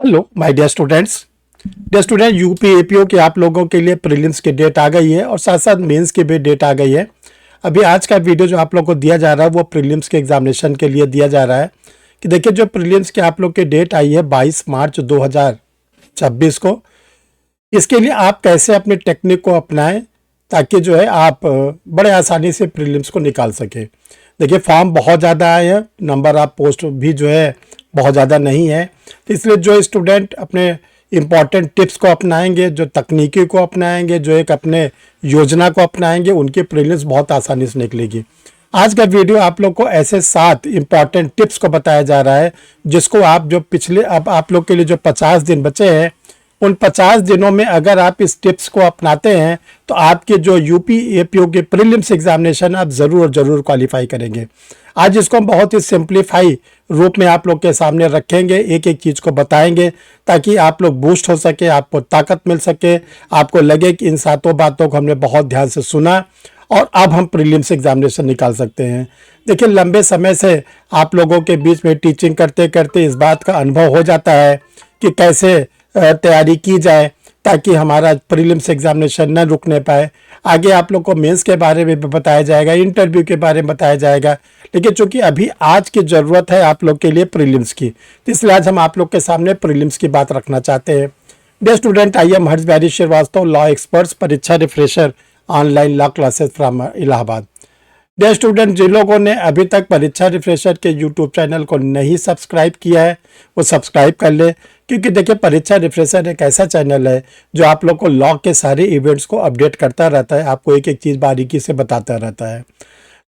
Hello my dear student UP APO के आप लोगों के लिए प्रीलिम्स की डेट आ गई है और साथ साथ मेंस की भी डेट आ गई है। अभी आज का वीडियो जो आप लोग को दिया जा रहा है वो प्रीलिम्स के एग्जामिनेशन के लिए दिया जा रहा है कि देखिए जो प्रीलिम्स की आप लोग की डेट आई है 22 मार्च 2026 को। इसके लिए आप कैसे अपनी टेक्निक को अपनाएं ताकि जो है आप बड़े आसानी से प्रीलिम्स को निकाल सके। देखिए फॉर्म बहुत ज़्यादा आए हैं, नंबर ऑफ पोस्ट भी जो है बहुत ज़्यादा नहीं है, तो इसलिए जो स्टूडेंट अपने इम्पॉर्टेंट टिप्स को अपनाएंगे, जो तकनीकी को अपनाएंगे, जो एक अपने योजना को अपनाएंगे, उनकी प्रीलिम्स बहुत आसानी से निकलेगी। आज का वीडियो आप लोग को ऐसे 7 इम्पॉर्टेंट टिप्स को बताया जा रहा है जिसको आप जो पिछले अब आप लोग के लिए जो 50 दिन बचे हैं उन 50 दिनों में अगर आप इस टिप्स को अपनाते हैं तो आपके जो यूपी एपीओ के प्रीलिम्स एग्जामिनेशन आप ज़रूर क्वालिफाई करेंगे। आज इसको हम बहुत ही सिंप्लीफाई रूप में आप लोग के सामने रखेंगे, एक एक चीज़ को बताएंगे ताकि आप लोग बूस्ट हो सके, आपको ताकत मिल सके, आपको लगे कि इन 7 बातों को हमने बहुत ध्यान से सुना और अब हम प्रीलिम्स एग्जामिनेशन निकाल सकते हैं। देखिए लंबे समय से आप लोगों के बीच में टीचिंग करते करते इस बात का अनुभव हो जाता है कि कैसे तैयारी की जाए ताकि हमारा प्रीलिम्स एग्जामिनेशन न रुकने पाए। आगे आप लोग को मेंस के बारे में भी बताया जाएगा, इंटरव्यू के बारे में बताया जाएगा, लेकिन चूंकि अभी आज की ज़रूरत है आप लोग के लिए प्रीलिम्स की, तो इसलिए आज हम आप लोग के सामने प्रीलिम्स की बात रखना चाहते हैं। Dear student, I am Harsh Bihari Srivastava, law experts, Pariksha refresher, online law classes from Allahabad. Dear student, जिन लोगों ने अभी तक परीक्षा रिफ्रेशर के यूट्यूब चैनल को नहीं सब्सक्राइब किया है वो सब्सक्राइब कर ले, क्योंकि देखिए परीक्षा रिफ्रेशर एक ऐसा चैनल है जो आप लोग को लॉ के सारे इवेंट्स को अपडेट करता रहता है, आपको एक एक चीज़ बारीकी से बताता रहता है।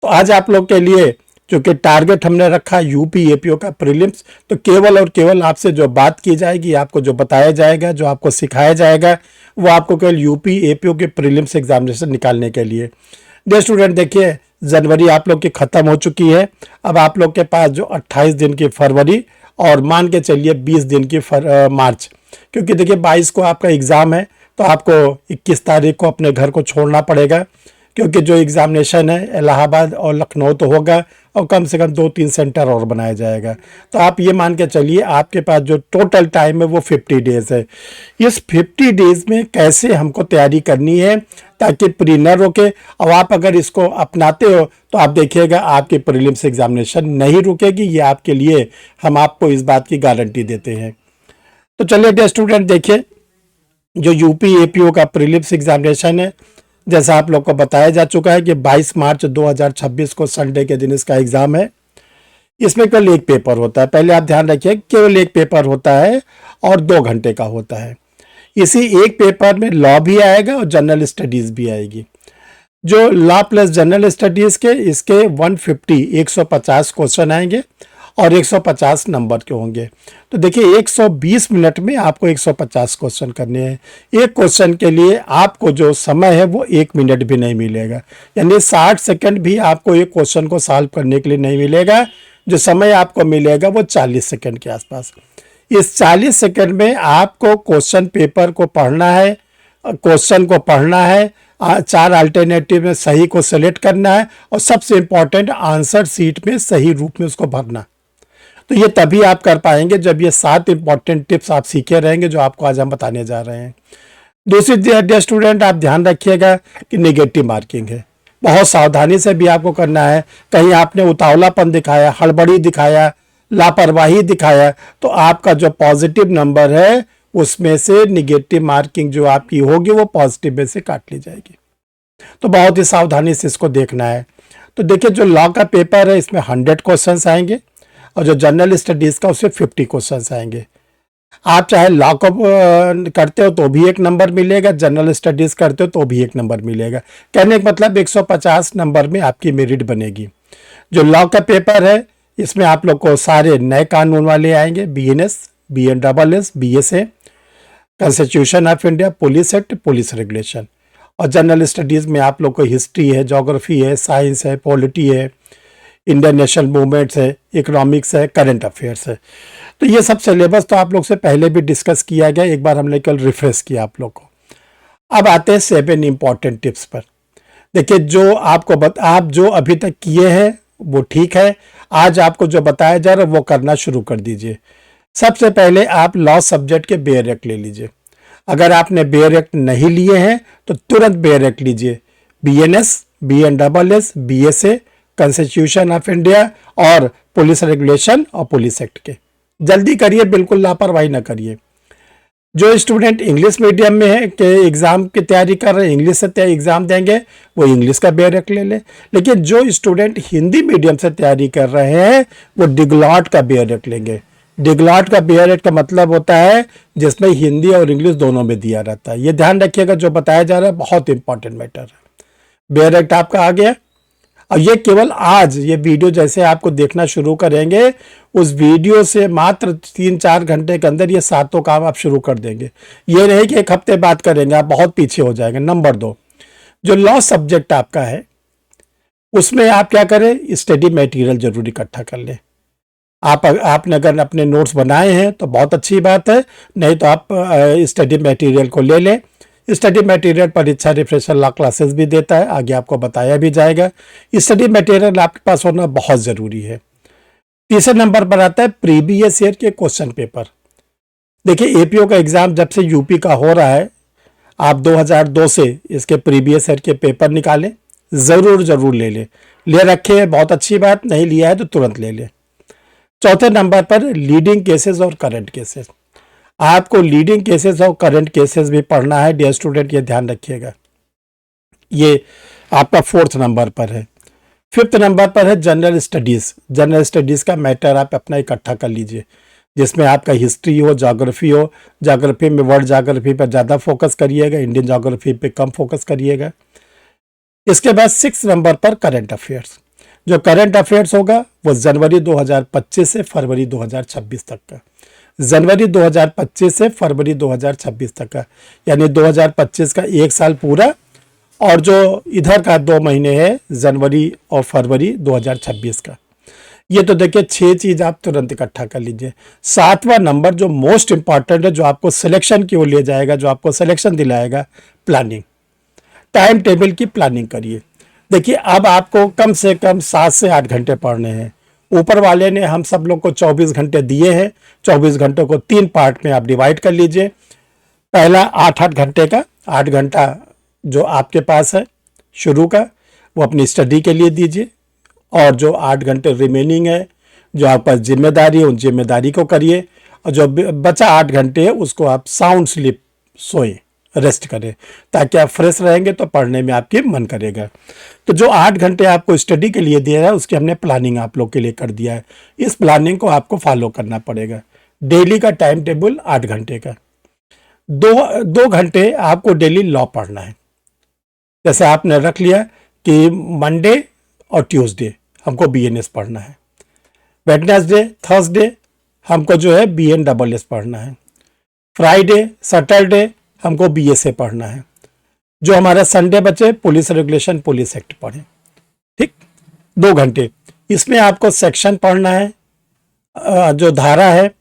तो आज आप लोग के लिए चूँकि टारगेट हमने रखा यूपी एपीओ का प्रीलिम्स, तो केवल और केवल आपसे जो बात की जाएगी, आपको जो बताया जाएगा, जो आपको सिखाया जाएगा, वो आपको केवल यूपी एपीओ के प्रीलिम्स एग्जामिनेशन निकालने के लिए। डियर स्टूडेंट, देखिए जनवरी आप लोग की ख़त्म हो चुकी है, अब आप लोग के पास जो 28 दिन की फरवरी और मान के चलिए 20 दिन की मार्च, क्योंकि देखिए 22 को आपका एग्ज़ाम है तो आपको 21 तारीख को अपने घर को छोड़ना पड़ेगा, क्योंकि जो एग्ज़ामिनेशन है इलाहाबाद और लखनऊ तो होगा और कम से कम 2-3 सेंटर और बनाया जाएगा। तो आप ये मान के चलिए आपके पास जो टोटल टाइम है वो 50 डेज़ है। इस 50 डेज़ में कैसे हमको तैयारी करनी है ताकि प्री न रोके, और आप अगर इसको अपनाते हो तो आप देखिएगा आपकी प्रीलिम्स एग्जामिनेशन नहीं रुकेगी। ये आपके लिए हम आपको इस बात की गारंटी देते हैं। तो चलिए डियर स्टूडेंट, देखिए जो यूपी एपीओ का प्रीलिम्स एग्जामिनेशन है, जैसा आप लोग को बताया जा चुका है कि 22 मार्च 2026 को संडे के दिन इसका एग्ज़ाम है। इसमें केवल एक पेपर होता है, पहले आप ध्यान रखिए, केवल एक पेपर होता है और 2 घंटे का होता है। इसी एक पेपर में लॉ भी आएगा और जनरल स्टडीज़ भी आएगी। जो लॉ प्लस जनरल स्टडीज़ के इसके 150 क्वेश्चन आएंगे और 150 नंबर के होंगे। तो देखिए 120 मिनट में आपको 150 क्वेश्चन करने हैं। एक क्वेश्चन के लिए आपको जो समय है वो 1 मिनट भी नहीं मिलेगा, यानी 60 सेकंड भी आपको एक क्वेश्चन को सॉल्व करने के लिए नहीं मिलेगा। जो समय आपको मिलेगा वो 40 सेकंड के आसपास। इस 40 सेकंड में आपको क्वेश्चन पेपर को पढ़ना है, क्वेश्चन को पढ़ना है, 4 अल्टरनेटिव में सही को सेलेक्ट करना है और सबसे इम्पॉर्टेंट आंसर शीट में सही रूप में उसको भरना। तो ये तभी आप कर पाएंगे जब ये 7 इंपॉर्टेंट टिप्स आप सीखे रहेंगे जो आपको आज हम बताने जा रहे हैं। दूसरी डियर स्टूडेंट, आप ध्यान रखिएगा कि नेगेटिव मार्किंग है, बहुत सावधानी से भी आपको करना है। कहीं आपने उतावलापन दिखाया, हड़बड़ी दिखाया, लापरवाही दिखाया तो आपका जो पॉजिटिव नंबर है उसमें से निगेटिव मार्किंग जो आपकी होगी वो पॉजिटिव में से काट ली जाएगी। तो बहुत ही सावधानी से इसको देखना है। तो देखिए जो लॉ का पेपर है इसमें 100 क्वेश्चंस आएंगे और जो जनरल स्टडीज़ का उसमें 50 क्वेश्चंस आएंगे। आप चाहे लॉ को करते हो तो भी 1 नंबर मिलेगा, जनरल स्टडीज़ करते हो तो भी 1 नंबर मिलेगा। कहने का मतलब 150 नंबर में आपकी मेरिट बनेगी। जो लॉ का पेपर है इसमें आप लोग को सारे नए कानून वाले आएंगे, BNS, BNSS, BSA, constitution of India, police act, police regulation. और जनरल स्टडीज़ में आप लोग को हिस्ट्री है, ज्योग्राफी है, साइंस है, पॉलिटी है, इंडियन नेशनल मूवमेंट्स है, इकोनॉमिक्स है, करंट अफेयर्स है। तो ये सब सिलेबस तो आप लोग से पहले भी डिस्कस किया गया, एक बार हमने कल रिफ्रेश किया आप लोग को। अब आते हैं 7 इंपॉर्टेंट टिप्स पर। देखिए जो आपको आप जो अभी तक किए हैं वो ठीक है, आज आपको जो बताया जा रहा है वो करना शुरू कर दीजिए। सबसे पहले आप लॉ सब्जेक्ट के बेयर एक्ट ले लीजिए। अगर आपने बेयर एक्ट नहीं लिए हैं तो तुरंत बेयर एक्ट लीजिए। BNS, BNSS, BSA, constitution of India और पुलिस रेगुलेशन और पुलिस एक्ट के। जल्दी करिए, बिल्कुल लापरवाही ना करिए। जो स्टूडेंट इंग्लिश मीडियम में है के एग्ज़ाम की तैयारी कर रहे हैं, इंग्लिश से एग्ज़ाम देंगे, वो इंग्लिश का बेयर एक्ट ले लें। लेकिन जो स्टूडेंट हिंदी मीडियम से तैयारी कर रहे हैं वो डिगलॉट का बेयर एक्ट लेंगे। डिगलॉट का बेयर एक्ट का मतलब होता है जिसमें हिंदी और इंग्लिश दोनों में दिया रहता है। ये ध्यान रखिएगा, जो बताया जा रहा है बहुत इंपॉर्टेंट मैटर है। बेयर एक्ट आपका आ गया। और ये केवल आज ये वीडियो जैसे आपको देखना शुरू करेंगे, उस वीडियो से मात्र 3-4 घंटे के अंदर ये सातों काम आप शुरू कर देंगे। ये नहीं कि एक हफ्ते बाद करेंगे, आप बहुत पीछे हो जाएंगे। नंबर 2, जो लॉ सब्जेक्ट आपका है उसमें आप क्या करें, स्टडी मटेरियल जरूर इकट्ठा कर लें। आपने अगर अपने नोट्स बनाए हैं तो बहुत अच्छी बात है, नहीं तो आप स्टडी मटेरियल को ले लें। स्टडी मटेरियल परीक्षा रिफ्रेशर लॉ क्लासेस भी देता है, आगे आपको बताया भी जाएगा। स्टडी मटेरियल आपके पास होना बहुत ज़रूरी है। तीसरे नंबर पर आता है प्रीवियस ईयर के क्वेश्चन पेपर। देखिए, एपीओ का एग्ज़ाम जब से यूपी का हो रहा है, आप 2002 से इसके प्रीवियस ईयर के पेपर निकालें, ज़रूर ले लें। ले रखे हैं बहुत अच्छी बात, नहीं लिया है तो तुरंत ले लें। चौथे नंबर पर लीडिंग केसेस और करंट केसेस। आपको लीडिंग केसेस और करंट केसेस भी पढ़ना है डियर स्टूडेंट, ये ध्यान रखिएगा। ये आपका 4th नंबर पर है। 5th नंबर पर है जनरल स्टडीज़। जनरल स्टडीज़ का मैटर आप अपना इकट्ठा कर लीजिए, जिसमें आपका हिस्ट्री हो, ज्योग्राफी हो। ज्योग्राफी में वर्ल्ड ज्योग्राफी पर ज़्यादा फोकस करिएगा, इंडियन ज्योग्राफी पे कम फोकस करिएगा। इसके बाद 6th नंबर पर करंट अफेयर्स। जो करंट अफेयर्स होगा वो जनवरी 2025 से फरवरी 2026 तक का। जनवरी 2025 से फरवरी 2026 तक का, यानी 2025 का 1 साल पूरा, और जो इधर का 2 महीने है जनवरी और फरवरी 2026 का। ये तो देखिए 6 चीज़ आप तुरंत इकट्ठा कर लीजिए। 7वां नंबर जो मोस्ट इंपॉर्टेंट है, जो आपको सिलेक्शन की ओर ले जाएगा, जो आपको सिलेक्शन दिलाएगा, प्लानिंग। टाइम टेबल की प्लानिंग करिए। देखिए, अब आपको कम से कम 7 से 8 घंटे पढ़ने हैं। ऊपर वाले ने हम सब लोग को 24 घंटे दिए हैं। 24 घंटों को 3 पार्ट में आप डिवाइड कर लीजिए। पहला 8-8 घंटे का, 8 घंटा जो आपके पास है शुरू का, वो अपनी स्टडी के लिए दीजिए। और जो 8 घंटे रिमेनिंग है, जो आपके पास जिम्मेदारी है, उन जिम्मेदारी को करिए। और जो बचा 8 घंटे है उसको आप साउंड स्लीप, सोए, रेस्ट करें, ताकि आप फ्रेश रहेंगे तो पढ़ने में आपके मन करेगा। तो जो 8 घंटे आपको स्टडी के लिए दिया है, उसकी हमने प्लानिंग आप लोग के लिए कर दिया है। इस प्लानिंग को आपको फॉलो करना पड़ेगा। डेली का टाइम टेबल 8 घंटे का। 2 घंटे आपको डेली लॉ पढ़ना है। जैसे आपने रख लिया कि मंडे और ट्यूसडे हमको BNS पढ़ना है, वेडनेसडे थर्सडे हमको जो है BNSS पढ़ना है, फ्राइडे सैटरडे हमको BSA पढ़ना है। जो हमारा संडे बचे, पुलिस रेगुलेशन पुलिस एक्ट पढ़ें। ठीक, 2 घंटे इसमें आपको सेक्शन पढ़ना है, जो धारा है,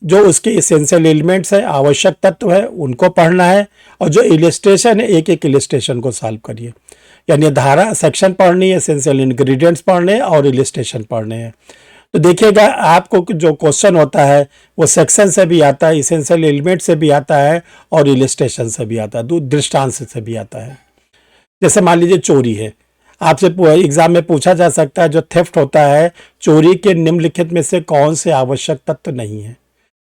जो उसके इसेंशियल एलिमेंट्स है, आवश्यक तत्व है, उनको पढ़ना है। और जो इलिस्ट्रेशन है, एक एक इलिस्ट्रेशन को सॉल्व करिए। यानी धारा सेक्शन पढ़नी है, इसेंशियल इंग्रेडिएंट्स पढ़ने हैं और इलिस्ट्रेशन पढ़ने हैं। तो देखिएगा, आपको जो क्वेश्चन होता है वो सेक्शन से भी आता है, इसेंशियल एलिमेंट से भी आता है और इलिस्ट्रेशन से भी आता है, दृष्टांत से भी आता है। जैसे मान लीजिए चोरी है, आपसे एग्जाम में पूछा जा सकता है जो थेफ्ट होता है, चोरी के निम्नलिखित में से कौन से आवश्यक तत्व नहीं है।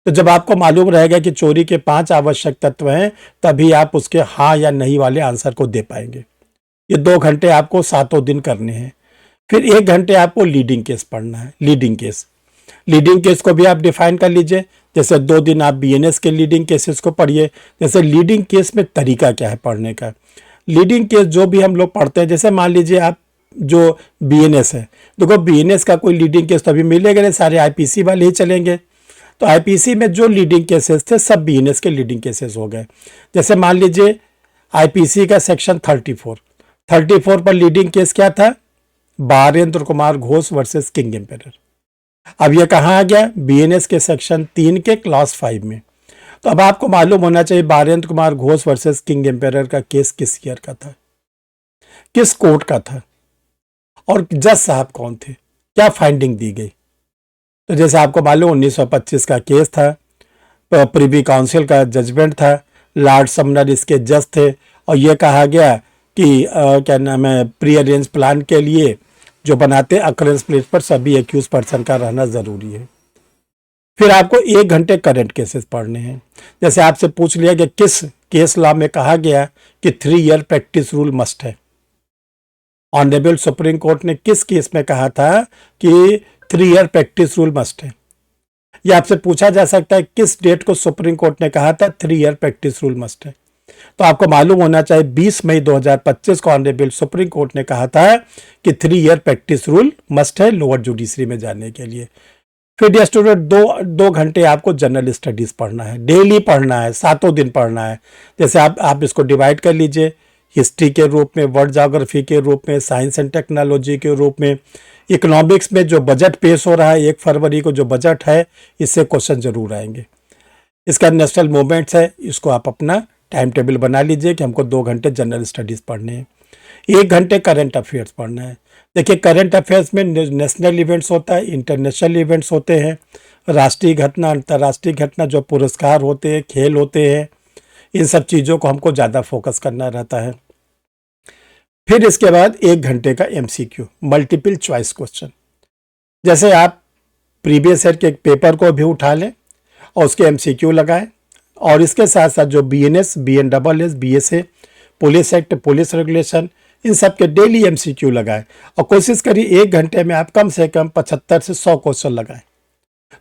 तो जब आपको मालूम रहेगा कि चोरी के 5 आवश्यक तत्व हैं, तभी आप उसके हाँ या नहीं वाले आंसर को दे पाएंगे। ये 2 घंटे आपको 7 दिन करने हैं। फिर 1 घंटे आपको लीडिंग केस पढ़ना है। लीडिंग केस को भी आप डिफाइन कर लीजिए। जैसे 2 दिन आप BNS के लीडिंग केसेस को पढ़िए। जैसे लीडिंग केस में तरीका क्या है पढ़ने का। लीडिंग केस जो भी हम लोग पढ़ते हैं, जैसे मान लीजिए आप जो BNS है, देखो BNS का कोई लीडिंग केस तो अभी मिलेगा नहीं, सारे IPC वाले ही चलेंगे। तो IPC में जो लीडिंग केसेस थे सब BNS के लीडिंग केसेस हो गए। जैसे मान लीजिए IPC का सेक्शन 34 पर लीडिंग केस क्या था, Barendra Kumar Ghosh versus king emperor. अब ये कहाँ आ गया, BNS के सेक्शन 3 के क्लास 5 में। तो अब आपको मालूम होना चाहिए Barendra Kumar Ghosh versus king emperor का केस किस ईयर का था, किस कोर्ट का था, और जज साहब कौन थे, क्या फाइंडिंग दी गई। तो जैसे आपको मालूम 1925 का केस था, प्रिवी काउंसिल का जजमेंट था, लॉर्ड समनर इसके जज थे, और ये कहा गया कि क्या नाम है, प्री अरेंज प्लान के लिए जो बनाते अकरेंस प्लेस पर सभी एक्यूज पर्सन का रहना ज़रूरी है। फिर आपको 1 घंटे करंट केसेस पढ़ने हैं। जैसे आपसे पूछ लिया कि किस केस लॉ में कहा गया कि 3 ईयर प्रैक्टिस रूल मस्ट है। ऑनरेबल सुप्रीम कोर्ट ने किस केस में कहा था कि 3 ईयर प्रैक्टिस रूल मस्ट है। यह आपसे पूछा जा सकता है किस डेट को सुप्रीम कोर्ट ने कहा था 3 ईयर प्रैक्टिस रूल मस्ट है। तो आपको मालूम होना चाहिए 20 मई 2025 को ऑनरेबल सुप्रीम कोर्ट ने कहा था कि 3 ईयर प्रैक्टिस रूल मस्ट है लोअर जुडिशरी में जाने के लिए। फिर डियर स्टूडेंट, दो घंटे आपको जनरल स्टडीज पढ़ना है, डेली पढ़ना है, 7 दिन पढ़ना है। जैसे आप इसको डिवाइड कर लीजिए, हिस्ट्री के रूप में, वर्ल्ड ज्योग्राफी के रूप में, साइंस एंड टेक्नोलॉजी के रूप में, इकोनॉमिक्स में जो बजट पेश हो रहा है 1 फरवरी को जो बजट है, इससे क्वेश्चन जरूर आएंगे। इसका नेशनल मूवमेंट्स है, इसको आप अपना टाइम टेबल बना लीजिए कि हमको 2 घंटे जनरल स्टडीज पढ़ने हैं, 1 घंटे करंट अफेयर्स पढ़ना है। देखिए करंट अफेयर्स में नेशनल इवेंट्स होता है, इंटरनेशनल इवेंट्स होते हैं, राष्ट्रीय घटना, अंतर्राष्ट्रीय घटना, जो पुरस्कार होते हैं, खेल होते हैं, इन सब चीज़ों को हमको ज़्यादा फोकस करना रहता है। फिर इसके बाद 1 घंटे का MCQ, मल्टीपल चॉइस क्वेश्चन। जैसे आप प्रीवियस ईयर के पेपर को भी उठा लें और उसके MCQ लगाएं, और इसके साथ साथ जो BNS, BNSS, BSA, police act, police regulation, इन सब के डेली MCQ लगाएं, और कोशिश करिए 1 घंटे में आप कम से कम 75 से 100 क्वेश्चन लगाएं।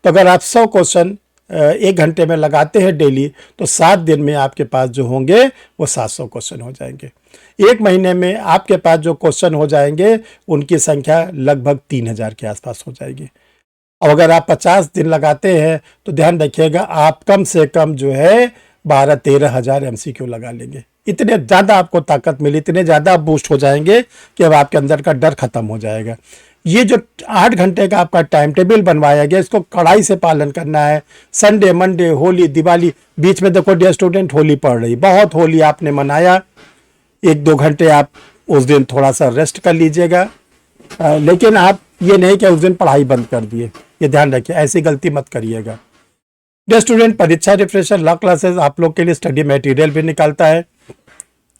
तो अगर आप 100 क्वेश्चन 1 घंटे में लगाते हैं डेली, तो 7 दिन में आपके पास जो होंगे वो 700 क्वेश्चन हो जाएंगे। 1 महीने में आपके पास जो क्वेश्चन हो जाएंगे उनकी संख्या लगभग 3000 के आसपास हो जाएगी। और अगर आप 50 दिन लगाते हैं तो ध्यान रखिएगा आप कम से कम जो है 12-13 हज़ार MCQ लगा लेंगे। इतने ज़्यादा आपको ताकत मिली, इतने ज़्यादा आप बूस्ट हो जाएंगे कि अब आपके अंदर का डर खत्म हो जाएगा। ये जो 8 घंटे का आपका टाइम टेबल बनवाया गया, इसको कड़ाई से पालन करना है। संडे, मंडे, होली, दिवाली, बीच में देखो डियर स्टूडेंट होली पड़ रही, बहुत होली आपने मनाया, 1-2 घंटे आप उस दिन थोड़ा सा रेस्ट कर लीजिएगा, लेकिन आप ये नहीं कि उस दिन पढ़ाई बंद कर दिए, ये ध्यान रखिए, ऐसी गलती मत करिएगा। डियर स्टूडेंट, परीक्षा रिफ्रेशर लॉ क्लासेस आप लोग के लिए स्टडी मटेरियल भी निकालता है।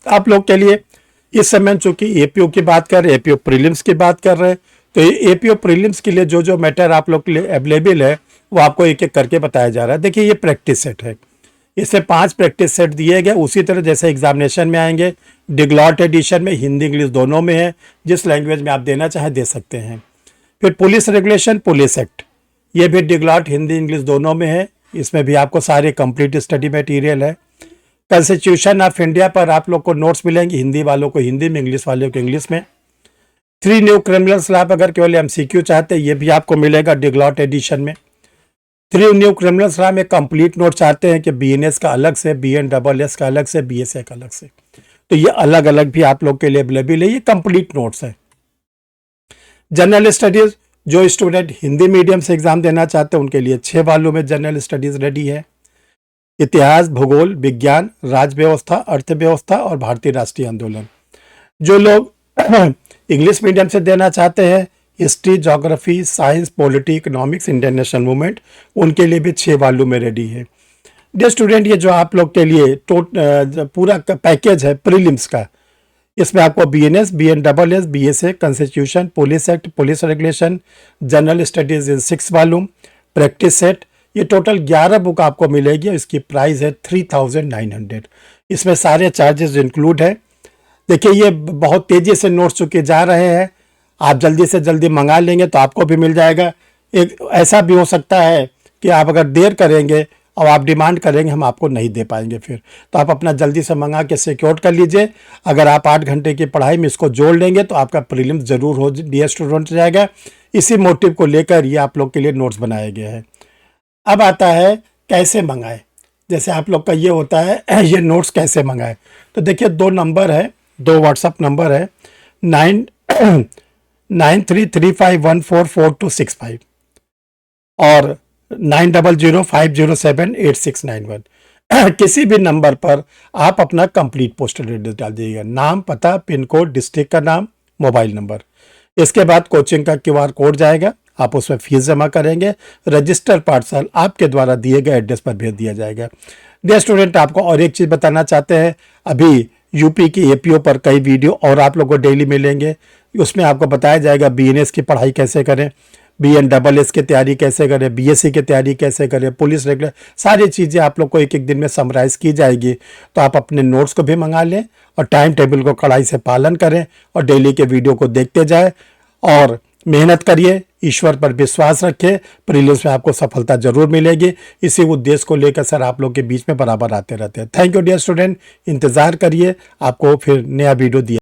आप लोग के लिए इस समय चूंकि APO की बात कर रहे हैं, APO प्रीलिम्स की बात कर रहे हैं, तो ये APO प्रीलिम्स के लिए जो जो मैटर आप लोग के लिए अवेलेबल है वो आपको एक एक करके बताया जा रहा है। देखिए ये प्रैक्टिस सेट है, इससे 5 प्रैक्टिस सेट दिए गए, उसी तरह जैसे एग्जामिनेशन में आएंगे। डिग्लॉट एडिशन में हिंदी इंग्लिश दोनों में है, जिस लैंग्वेज में आप देना चाहें दे सकते हैं। फिर पुलिस रेगुलेशन, पुलिस एक्ट, ये भी डिग्लॉट हिंदी इंग्लिश दोनों में है, इसमें भी आपको सारे कंप्लीट स्टडी मटेरियल है। कॉन्स्टिट्यूशन ऑफ इंडिया पर आप लोग को नोट्स मिलेंगे, हिंदी वालों को हिंदी में, इंग्लिश वालों को इंग्लिश में। 3 न्यू क्रिमिनल्स लॉ अगर केवल MCQ चाहते हैं, ये भी आपको मिलेगा डिग्लॉट एडिशन में। 3 न्यू क्रिमिनल्स लॉ में कंप्लीट नोट चाहते हैं कि BNS का अलग से, BNSS का अलग से, BSA का अलग से, तो ये अलग अलग भी आप लोग के लिए अवेलेबल है, ये कंप्लीट नोट्स है। जनरल स्टडीज, जो स्टूडेंट हिंदी मीडियम से एग्जाम देना चाहते हैं उनके लिए 6 वॉल्यूम में जनरल स्टडीज रेडी है। इतिहास, भूगोल, विज्ञान, राज्य व्यवस्था, अर्थव्यवस्था और भारतीय राष्ट्रीय आंदोलन। जो लोग इंग्लिश मीडियम से देना चाहते हैं, history, geography, science, polity, economics, international movement, उनके लिए भी 6 वॉल्यूम में रेडी है। डियर स्टूडेंट, ये जो आप लोग के लिए पूरा पैकेज है प्रीलिम्स का, इसमें आपको BNS, BNSS, BSA, constitution, police act, police regulation, general studies in 6 volume, practice set, ये टोटल 11 बुक आपको मिलेगी। इसकी प्राइस है 3900। इसमें सारे चार्जेस इंक्लूड है। देखिए ये बहुत तेज़ी से नोट्स चुके जा रहे हैं, आप जल्दी से जल्दी मंगा लेंगे तो आपको भी मिल जाएगा। एक ऐसा भी हो सकता है कि आप अगर देर करेंगे और आप डिमांड करेंगे, हम आपको नहीं दे पाएंगे फिर, तो आप अपना जल्दी से मंगा के सिक्योर कर लीजिए। अगर आप 8 घंटे की पढ़ाई में इसको जोड़ लेंगे तो आपका प्रीलिम्स जरूर हो डियर स्टूडेंट जाएगा। इसी मोटिव को लेकर ये आप लोग के लिए नोट्स बनाए गए हैं। अब आता है कैसे मंगाए। जैसे आप लोग का ये होता है ये नोट्स कैसे मंगाए, तो देखिए 2 नंबर है, 2 व्हाट्सअप नंबर है, 9335144265 और 9005078691। किसी भी नंबर पर आप अपना कंप्लीट पोस्टल एड्रेस डाल दीजिएगा, नाम, पता, पिन कोड, डिस्ट्रिक्ट का नाम, मोबाइल नंबर। इसके बाद कोचिंग का QR कोड जाएगा, आप उसमें फीस जमा करेंगे, रजिस्टर पार्सल आपके द्वारा दिए गए एड्रेस पर भेज दिया जाएगा। डियर स्टूडेंट, आपको और एक चीज़ बताना चाहते हैं, अभी यूपी की एपीओ पर कई वीडियो और आप लोगों को डेली मिलेंगे। उसमें आपको बताया जाएगा बीएनएस की पढ़ाई कैसे करें, BNSS की तैयारी कैसे करें, बीएससी की तैयारी कैसे करें, पुलिस रेगुलर, सारी चीज़ें आप लोग को एक एक दिन में समराइज़ की जाएगी। तो आप अपने नोट्स को भी मंगा लें और टाइम टेबल को कड़ाई से पालन करें और डेली के वीडियो को देखते जाए और मेहनत करिए, ईश्वर पर विश्वास रखें, प्रीलिम्स में आपको सफलता जरूर मिलेगी। इसी उद्देश्य को लेकर सर आप लोग के बीच में बराबर आते रहते हैं। थैंक यू डियर स्टूडेंट, इंतज़ार करिए, आपको फिर नया वीडियो दिया